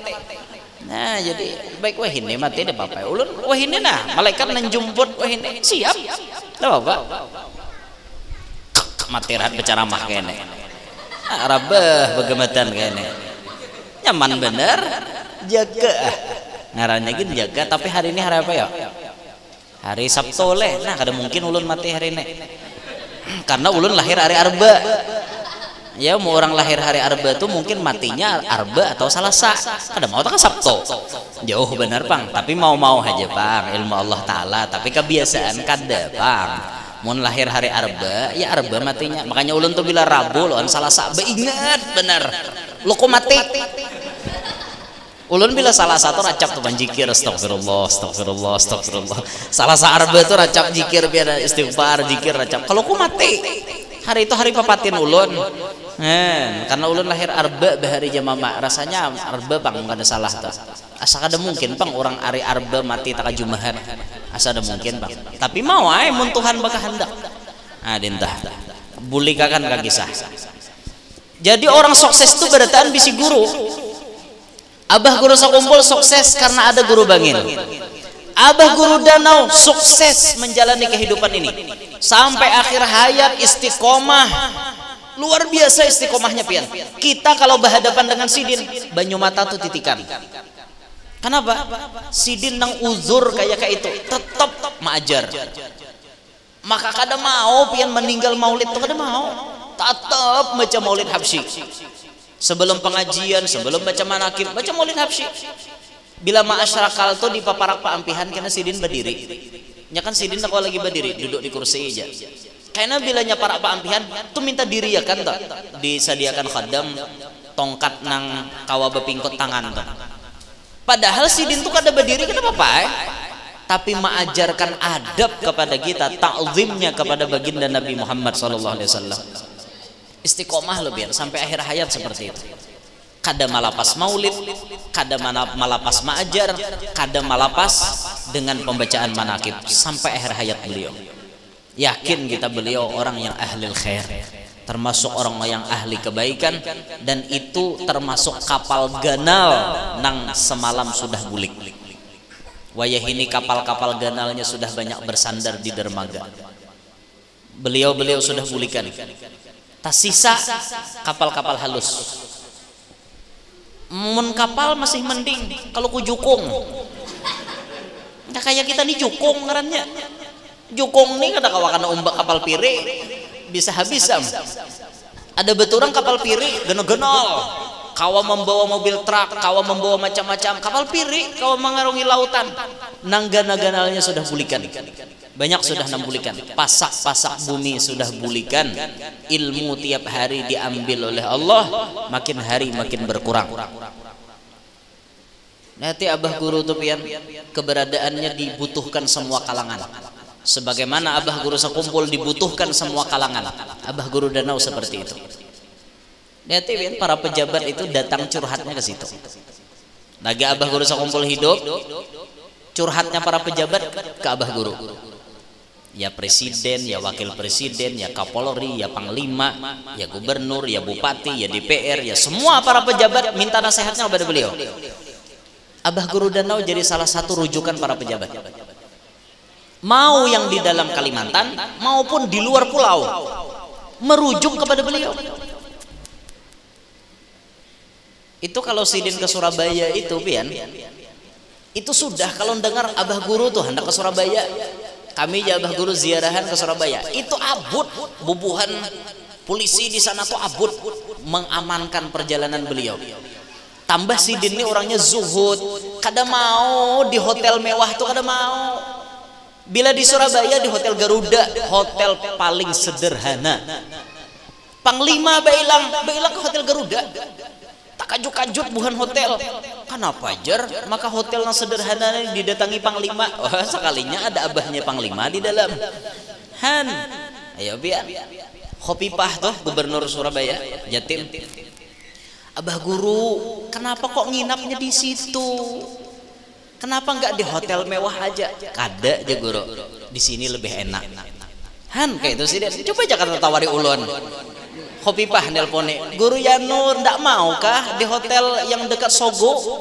Nah jadi baik wah ini mati deh bapak ulun wah ini nah malaikat menjumput wah ini siap dah bapak mati rahat berceramah kene rabah begematan kene nyaman bener jaga ngarannya gitu jaga. Tapi hari ini hari apa ya? Hari Sabtu leh. Nah kada mungkin ulun mati hari ini karena ulun lahir hari Arba. Ya mau orang lahir hari Arba tuh mungkin matinya Arba atau Salasa. Kada mau tak Sabtu. Jauh benar Pang. Tapi mau aja Pang. Ilmu Allah Ta'ala. Tapi kebiasaan kada Pang. Mau lahir hari Arba, ya Arba matinya. Makanya ulun tuh bila Rabu loh Salasa. Ingat benar. Lo kok mati? Ulun bila salah satu racap tuh jikir astagfirullah astagfirullah astagfirullah. Salah Arba tuh racap jikir biar istighfar jikir racap. Kalau ku mati hari itu hari papatin ulun. Karena ulun lahir Arba bahari jamama rasanya Arba Pang kada salah tuh. Asa kada mungkin Pang orang hari Arba mati tak jumahan. Asa ada mungkin Pang. Tapi mau ae mun Tuhan baka hendak. Dintah. Bulikakan ka kisah. Jadi orang sukses tuh berataan bisi guru. Abah guru sakumpul sukses karena ada guru bangil. Abah guru danau sukses menjalani kehidupan ini sampai akhir hayat istiqomah. Luar biasa istiqomahnya pian. Kita kalau berhadapan dengan sidin banyu mata tuh titikan. Kenapa? Sidin nang uzur kayak itu tetap maajar. Maka kada mau pian meninggal maulid tuh kada mau. Tetap baca maulid habsyi. Sebelum pengajian, sebelum baca manakib, baca maulid habsyi. Bila ma'asyarakal tuh di paparak paampihan kena sidin berdiri. Ya kan sidin kalau lagi berdiri, duduk di kursi aja. Karena bilanya para paampihan tuh minta diri ya kan tuh. Disediakan khadam tongkat nang kawa bepingkot tangan tuh. Padahal sidin tuh kada berdiri kenapa Pak? Tapi mengajarkan adab kepada kita, ta'zimnya kepada baginda Nabi Muhammad SAW. Istiqomah lo biar sampai akhir hayat seperti itu. Kada malapas maulid, kada malapas ma'ajar, kada malapas dengan pembacaan manakib sampai akhir hayat beliau. Yakin kita beliau orang yang ahli khair, termasuk orang yang ahli kebaikan, dan itu termasuk kapal ganal nang semalam sudah bulik. Wayah ini kapal-kapal ganalnya sudah banyak bersandar di dermaga. Beliau sudah bulikan. Sisa kapal-kapal halus. Mun kapal masih mending kalau ku jukung. Nggak kayak kita nih jukung ngarannya. Jukung nih kada kawakan umbak kapal piri bisa habis sam. Ada beturang kapal piri genol-genol. Kawa membawa mobil truk, kawa membawa macam-macam kapal piri, kawa mengarungi lautan. Nanggana-ganalnya sudah bulikan. Banyak sudah nambulikan, pasak-pasak bumi sudah bulikan. Ilmu tiap hari diambil oleh Allah, makin hari makin berkurang. Nanti Abah Guru tuh pian keberadaannya dibutuhkan semua kalangan. Sebagaimana Abah Guru Sakumpul dibutuhkan semua kalangan. Abah Guru Danau seperti itu. Nanti pian para pejabat itu datang curhatnya ke situ. Lagi Abah Guru Sakumpul hidup, curhatnya para pejabat ke Abah Guru. Ya presiden, ya wakil presiden, ya kapolri, ya panglima, ya gubernur, ya bupati, ya DPR, ya semua para pejabat minta nasihatnya kepada beliau. Abah Guru Danau jadi salah satu rujukan para pejabat. Mau yang di dalam Kalimantan maupun di luar pulau merujuk kepada beliau. Itu kalau sidin ke Surabaya itu pian, itu sudah kalau dengar Abah Guru tuh hendak ke Surabaya. Kami ya Abah Guru ziarahan ke Surabaya. Itu abut bubuhan polisi di sana tuh abut mengamankan perjalanan beliau. Tambah Sidin ini orangnya zuhud, kada mau di hotel mewah tuh, kada mau. Bila di Surabaya di Hotel Garuda, hotel paling sederhana. Panglima bailang ke Hotel Garuda. Tak kajut-kajut bukan hotel. Kenapa jar? Maka hotel yang sederhana ini didatangi Panglima. Oh, sekalinya ada abahnya Panglima di dalam. Han, ayo biar. Khofifah tuh Gubernur Surabaya, Jatim. Abah guru, kenapa kok nginapnya di situ? Kenapa nggak di hotel mewah aja? Kada aja guru, di sini lebih enak. Han kayak itu sih, coba Jakarta tawari ulun. Khofifah nelpone, Guru Yanur, ndak mau kah di hotel yang dekat Sogo,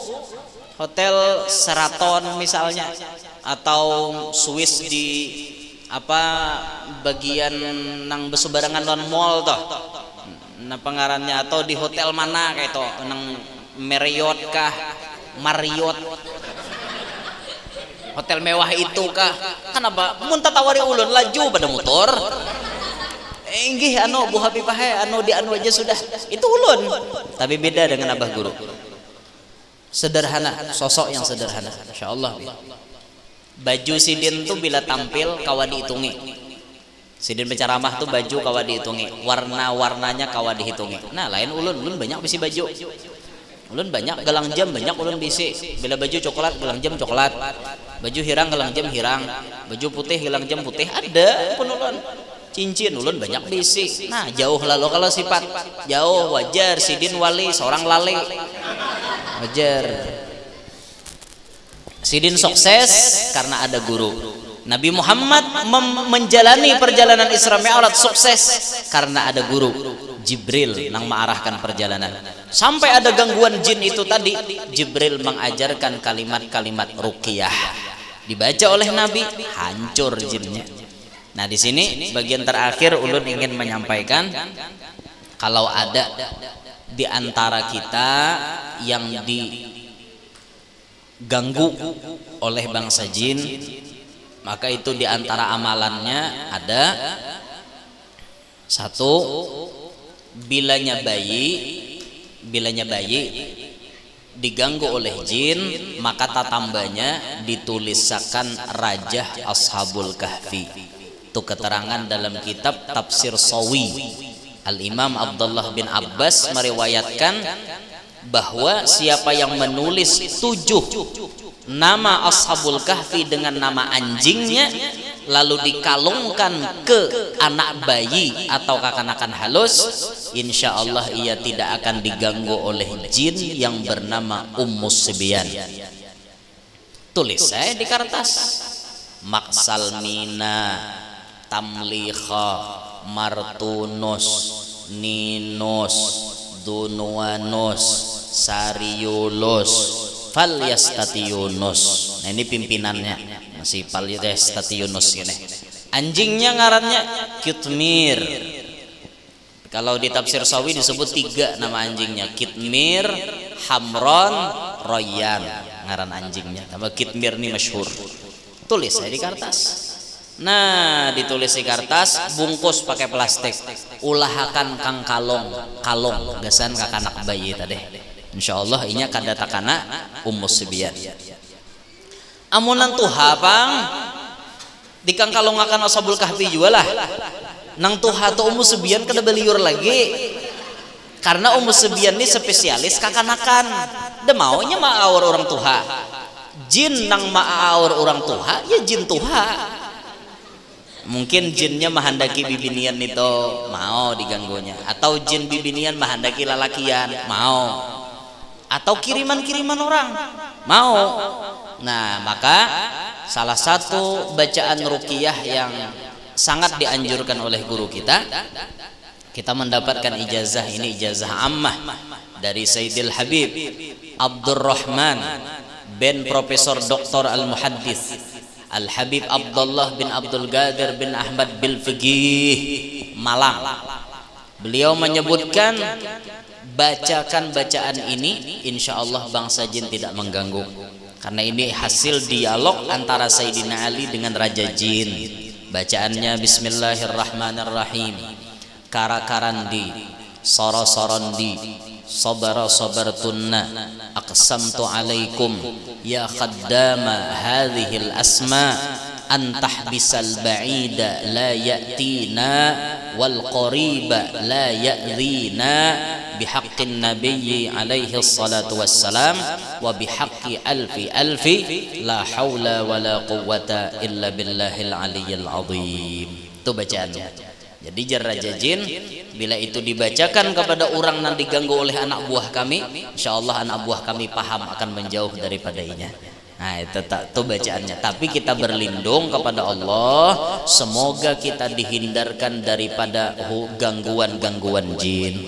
hotel Sheraton misalnya, atau Swiss di apa bagian nang besubarangan non mall toh. Nah pengarannya, atau di hotel mana kayak itu nang Marriott kah, Marriott, hotel mewah itu kah? Kenapa muntah tawari ulun laju pada motor enggih anu Bu Habibah anu di anu aja sudah itu ulun. Tapi beda dengan abah guru, sederhana, sosok yang sederhana, insyaallah. Baju Sidin tuh bila tampil kawa dihitungi. Sidin berceramah tuh baju kawa dihitungi, warna-warnanya kawa dihitungi. Nah lain ulun banyak bisi baju, ulun banyak gelang jam banyak ulun bisi. Bila baju coklat gelang jam coklat, baju hirang gelang jam hirang, baju putih gelang jam putih ada pun ulun. Cincin ulun banyak bisi. Nah jauh lalu kalau sifat jauh wajar. Sidin wali seorang lali wajar. Sidin sukses karena ada guru. Nabi Muhammad menjalani perjalanan Isra Mi'raj sukses karena ada guru Jibril yang mengarahkan perjalanan. Sampai ada gangguan jin itu tadi, Jibril mengajarkan kalimat-kalimat ruqyah, dibaca oleh Nabi, hancur jinnya. Nah di sini bagian terakhir ulun ingin menyampaikan, kalau ada di antara kita yang diganggu oleh bangsa jin, maka itu diantara amalannya ada satu, bilanya bayi diganggu oleh jin, maka tatambanya dituliskan Rajah Ashabul Kahfi. Itu keterangan dalam kitab Tafsir Sawi. Al-Imam Abdullah bin Abbas meriwayatkan bahwa siapa yang menulis 7 nama Ashabul Kahfi dengan nama anjingnya, lalu dikalungkan ke anak bayi atau kekanakan halus, insya Allah ia tidak akan diganggu oleh jin yang bernama Ummus Sibyan. Tulis saya di kertas, Maksalmina, Tamlikha, Martunus, Ninus, Dunuanus, Sariulus, Falyastatiyunus. Nah ini pimpinannya masih Falyastatiyunus ini. Anjingnya ngarannya Kitmir. Kalau di tafsir Sawi disebut 3 nama anjingnya, Kitmir, Hamron, Royan ngaran anjingnya. Nama Kitmir ini masyhur. Tulis saya di kertas. Nah ditulis di kertas, bungkus pakai plastik, ulahakan kang kalong gasan kakanak bayi tadi. Insyaallah inya kada takana Ummus Sibyan. Amunan tuha pang dikang kalongakan Ashabul Kahfi juga lah. Nang tuha tu Ummus Sibyan kada beliur lagi. Karena Ummus Sibyan ini spesialis kakanakan. Da maunya maaur orang tuha. Jin nang maaur orang tuha ya jin tuha. Mungkin jinnya mahandaki bibinian itu mau diganggunya, atau jin bibinian mahandaki lalakian mau, atau kiriman-kiriman orang mau. Nah maka salah satu bacaan ruqyah yang sangat dianjurkan oleh guru kita mendapatkan ijazah ini, ijazah ammah dari Sayyidil Habib Abdurrahman bin Profesor Dr. Al-Muhaddis Al-Habib Abdullah bin Abdul Qadir bin Ahmad bil Fiqih Malang. Beliau menyebutkan, bacakan bacaan ini insya Allah bangsa jin tidak mengganggu, karena ini hasil dialog antara Sayyidina Ali dengan Raja Jin. Bacaannya Bismillahirrahmanirrahim. Karakarandi, sorosorondi, sabara sabartunna aqsamtu alaikum ya khaddama hadhil asma an tahbisal ba'ida la ya'tina wal qariba la ya'dhina bihaqqin nabiyyi alaihi salatu wassalam wa bihaqqi alfi la haula wala quwwata illa billahil aliyyil azim. Itu bacaannya. Jadi jar Raja Jin bila itu dibacakan kepada orang yang diganggu oleh anak buah kami, insyaallah anak buah kami paham akan menjauh daripadanya. Nah itu bacaannya. Tapi kita berlindung kepada Allah, semoga kita dihindarkan daripada gangguan-gangguan jin.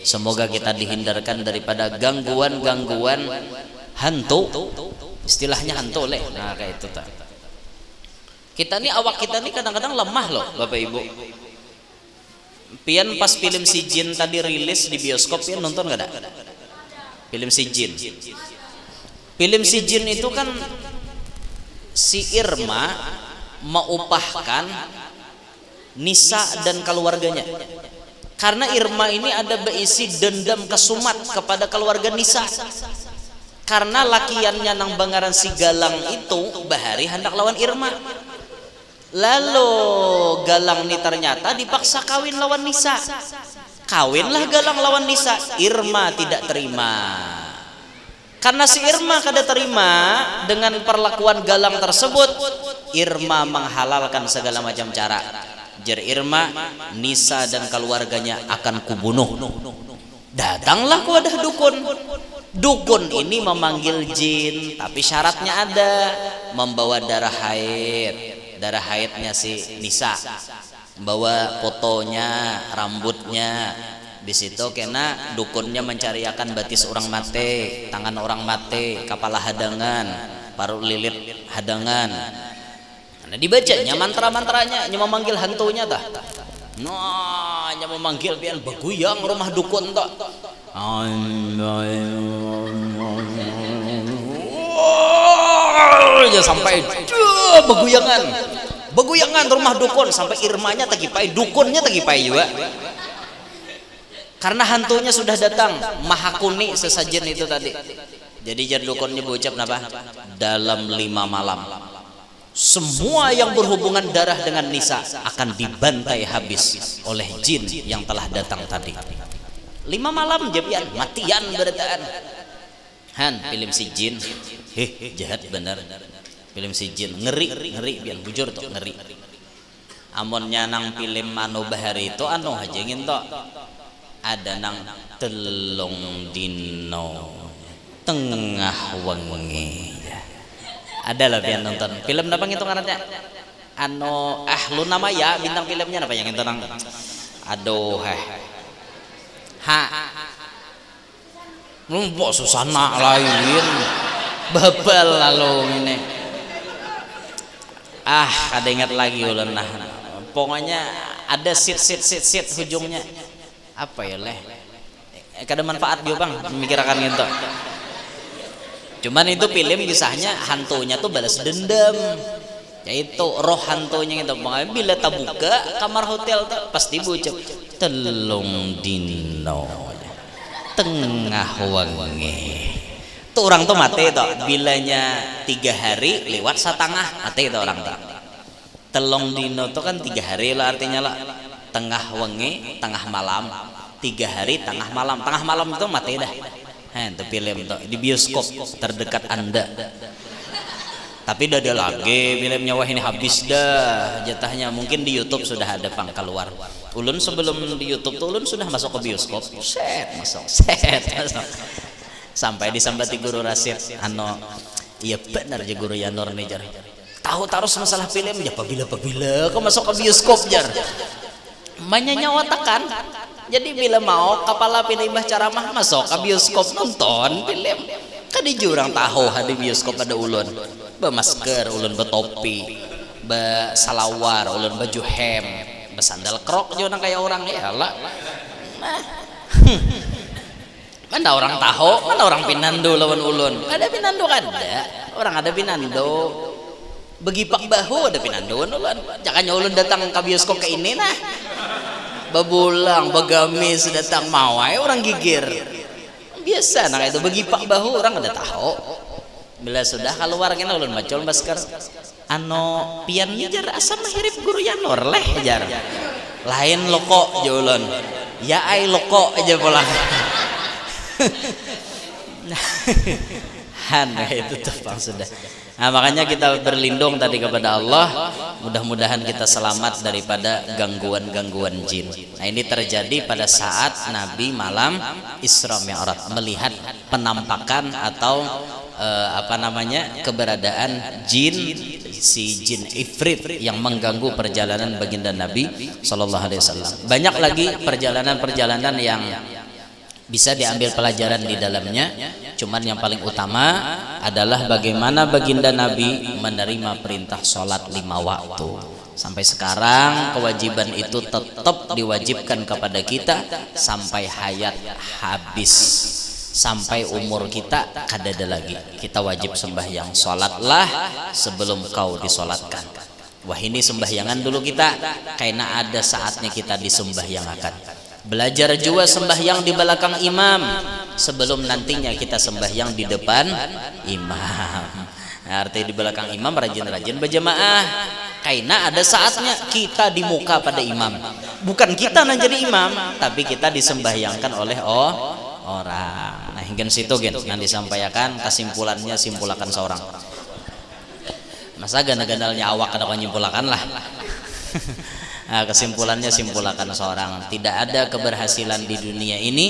Semoga kita dihindarkan daripada gangguan-gangguan hantu. Istilahnya hantu leh. Nah kayak itu tak. Kita nih awak kita nih kadang-kadang lemah loh Bapak Ibu. Pian pas film si Jin tadi rilis di bioskop, pian nonton nggak ada? Film si Jin. Film si Jin itu kan si Irma mengupahkan Nisa dan keluarganya. Karena Irma ini ada berisi dendam kesumat kepada keluarga Nisa. Karena lakiannya nang bangaran si Galang itu Bahari hendak lawan Irma. Lalu Galang ini ternyata dipaksa kawin lawan Nisa. Kawinlah Galang lawan Nisa. Irma tidak terima. Karena si Irma kada terima dengan perlakuan Galang tersebut, Irma menghalalkan segala macam cara. Jar Irma, Nisa dan keluarganya akan kubunuh. Datanglah kepada dukun. Dukun ini memanggil jin, tapi syaratnya ada, membawa darah haid. Darah haidnya si Nisa, bawa fotonya, rambutnya. Di situ kena dukunnya mencariakan batis orang mati, tangan orang mati, kepala hadangan, paruh lilit hadangan. Nah, dibacanya mantra-mantranya, nya memanggil hantunya tah. Nah, nya memanggil pian beguyang rumah dukun tah. Ya sampai beguyangan rumah dukun sampai Irmanya tegipai, dukunnya tegipai juga. Karena hantunya sudah datang, Mahakuni sesajen itu tadi. Jadi jar dukunnya berucap apa? Dalam 5 malam semua yang berhubungan darah dengan Nisa akan dibantai habis oleh jin yang telah datang tadi. 5 malam japian matian berataan. Han film si jin, jahat benar. Film si jin ngeri biar bujur tuh ngeri. Amonnya nang film anu Bahari itu anu hajengin tuh ada nang telung dino tengah wengi. Ada lah pian nonton film apa gitu ngarannya? Anu Ahlu nama ya bintang filmnya apa yang itu nang? Aduh Numpuk susana lain babal lalu ini. Ada ingat lagi ulun nah. Pokoknya ada sit ujungnya. Apa ya leh? Kada manfaat juga bang memikirkan gitu. Cuman itu film kisahnya hantunya tuh balas dendam. Yaitu roh hantunya gitu. Makanya bila tabuka kamar hotel tuh pasti bucap telung dino tengah wengi. Tuh orang tuh mati tuh bilanya 3 hari lewat setengah mati tuh orang tuh. Telung dino tuh kan 3 hari lah artinya lah. Tengah wengi, tengah malam. 3 hari tengah malam. Tengah malam itu mati dah. Itu film tuh di bioskop terdekat Anda. Tapi udah ada lagi filmnya, wah ini habis dah jatahnya. Mungkin di YouTube sudah ada pang keluar. Ulun sebelum di YouTube tuh ulun sudah masuk ke bioskop. Masuk. Sampai disambati guru Rasid iya benar aja guru Yanor nih jar. Tahu terus masalah film ya pabila kau masuk ke bioskop jar. Mainnya watakan. Jadi bila mau kepala pindah ceramah masuk ke bioskop nonton film. Kan di jurang tahu di bioskop ada ulun. Bermasker, ulun bertopi, bersalawar, ulun baju hem, bersandal krok juga kayak orang ya lah. Mana orang tahu, mana orang pinando lawan ulun. Ada pinando kan ada, orang ada pinando. Begipak bahu ada pinando ulun. Jangan ulun datang ke bioskop ke ini nah. Babulang, bagamis datang mawai orang gigir. biasa nah itu bagi pak bahu orang udah tahu bila sudah keluar kena ulun macul masker ano pian jar asa mahirip guru yanor leh jar lain loko jaulun ya ai loko aja pola itu tuh bang sudah. Nah makanya kita berlindung tadi kepada Allah, mudah-mudahan kita selamat daripada gangguan-gangguan jin. Nah ini terjadi pada saat Nabi malam Isra Mi'raj melihat penampakan atau keberadaan jin, si jin ifrit yang mengganggu perjalanan baginda Nabi Shallallahu Alaihi Wasallam. Banyak lagi perjalanan-perjalanan yang bisa diambil pelajaran di dalamnya. Cuman yang paling utama adalah bagaimana baginda Nabi menerima perintah sholat 5 waktu. Sampai sekarang kewajiban itu tetap diwajibkan kepada kita sampai hayat habis, sampai umur kita kadada lagi. Kita wajib sembahyang, sholatlah sebelum kau disolatkan. Wah ini sembahyangan dulu kita, karena ada saatnya kita disembahyangakan. Belajar juga sembahyang di belakang imam sebelum nantinya kita sembahyang di depan imam. Nah, artinya di belakang imam rajin-rajin berjamaah. Karena ada saatnya kita di muka pada imam. Bukan kita yang jadi imam, tapi kita disembahyangkan oleh orang. Nah, hingga situ yang disampaikan kesimpulannya simpulakan seorang. Masa gana-ganalnya awak kada menyimpulkan lah. Nah, kesimpulannya simpulakan seorang, tidak ada keberhasilan di dunia ini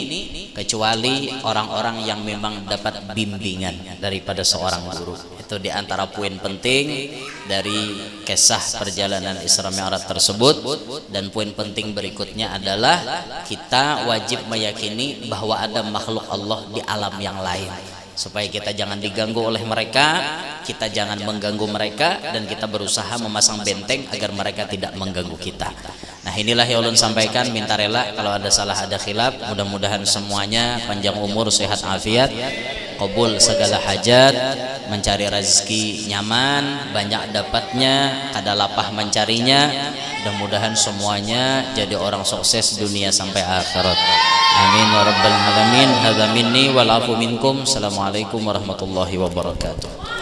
kecuali orang-orang yang memang dapat bimbingan daripada seorang guru. Itu diantara poin penting dari kisah perjalanan Isra Mi'raj tersebut. Dan poin penting berikutnya adalah kita wajib meyakini bahwa ada makhluk Allah di alam yang lain, supaya kita jangan diganggu oleh mereka, kita jangan mengganggu mereka, dan kita berusaha memasang benteng agar mereka tidak mengganggu kita. Nah inilah yang ulun sampaikan, minta rela kalau ada salah ada khilaf. Mudah-mudahan semuanya panjang umur, sehat afiat, qabul segala hajat, mencari rezeki nyaman, banyak dapatnya, kada lapah mencarinya. Mudah-mudahan semuanya jadi orang sukses dunia sampai akhirat. Amin wa rabbal alamin. Hadza minni wal afu minkum. Assalamualaikum warahmatullahi wabarakatuh.